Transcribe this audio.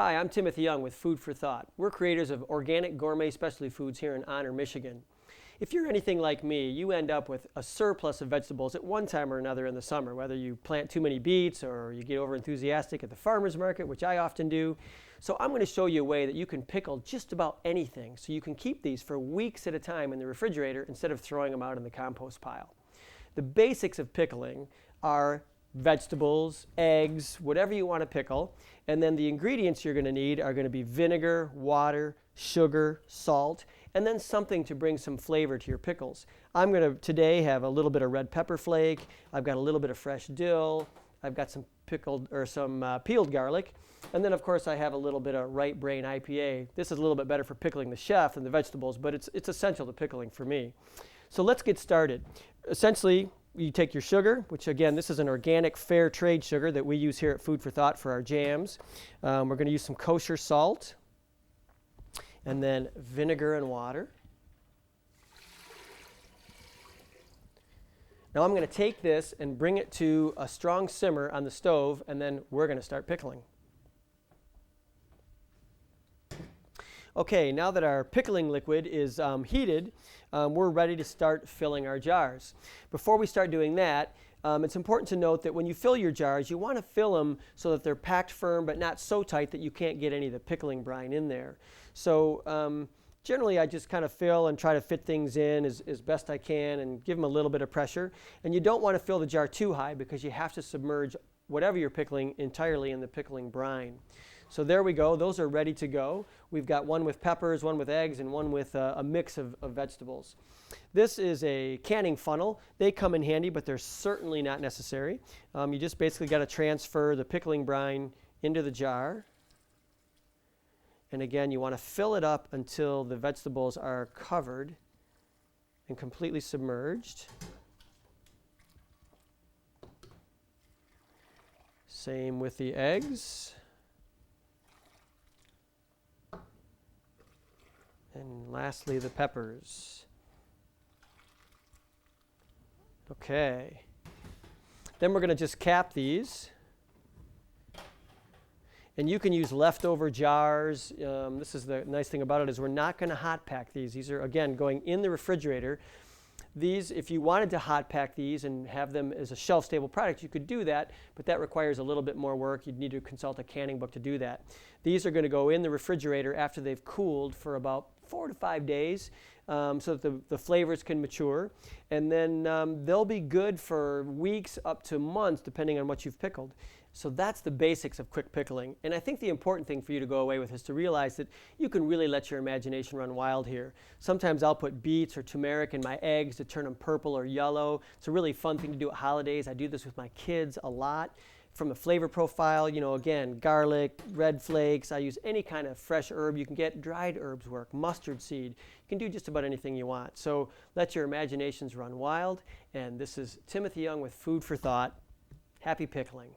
Hi, I'm Timothy Young with Food for Thought. We're creators of organic gourmet specialty foods here in Honor, Michigan. If you're anything like me, you end up with a surplus of vegetables at one time or another in the summer, whether you plant too many beets or you get over enthusiastic at the farmer's market, which I often do. So I'm going to show you a way that you can pickle just about anything so you can keep these for weeks at a time in the refrigerator instead of throwing them out in the compost pile. The basics of pickling are vegetables, eggs, whatever you want to pickle, and then the ingredients you're going to need are going to be vinegar, water, sugar, salt, and then something to bring some flavor to your pickles. I'm going to today have a little bit of red pepper flake, I've got a little bit of fresh dill, I've got some pickled or some peeled garlic, and then of course I have a little bit of Right Brain IPA. This is a little bit better for pickling the chef than the vegetables, but it's essential to pickling for me. So let's get started. Essentially, you take your sugar, which again, this is an organic fair trade sugar that we use here at Food for Thought for our jams. We're going to use some kosher salt, and then vinegar and water. Now I'm going to take this and bring it to a strong simmer on the stove, and then we're going to start pickling. Okay, now that our pickling liquid is heated, we're ready to start filling our jars. Before we start doing that, it's important to note that when you fill your jars, you want to fill them so that they're packed firm but not so tight that you can't get any of the pickling brine in there. So generally I just kind of fill and try to fit things in as best I can and give them a little bit of pressure. And you don't want to fill the jar too high because you have to submerge whatever you're pickling entirely in the pickling brine. So there we go. Those are ready to go. We've got one with peppers, one with eggs, and one with a mix of vegetables. This is a canning funnel. They come in handy, but they're certainly not necessary. You just basically got to transfer the pickling brine into the jar. And again, you want to fill it up until the vegetables are covered and completely submerged. Same with the eggs. And lastly, the peppers. Okay. Then we're going to just cap these. And you can use leftover jars. This is the nice thing about it is we're not going to hot pack these. These are, again, going in the refrigerator. These, if you wanted to hot pack these and have them as a shelf-stable product, you could do that, but that requires a little bit more work. You'd need to consult a canning book to do that. These are going to go in the refrigerator after they've cooled for about 4 to 5 days so that the flavors can mature. And then they'll be good for weeks up to months depending on what you've pickled. So that's the basics of quick pickling. And I think the important thing for you to go away with is to realize that you can really let your imagination run wild here. Sometimes I'll put beets or turmeric in my eggs to turn them purple or yellow. It's a really fun thing to do at holidays. I do this with my kids a lot. From a flavor profile, you know, again, garlic, red flakes. I use any kind of fresh herb you can get. Dried herbs work, mustard seed. You can do just about anything you want. So let your imaginations run wild. And this is Timothy Young with Food for Thought. Happy pickling.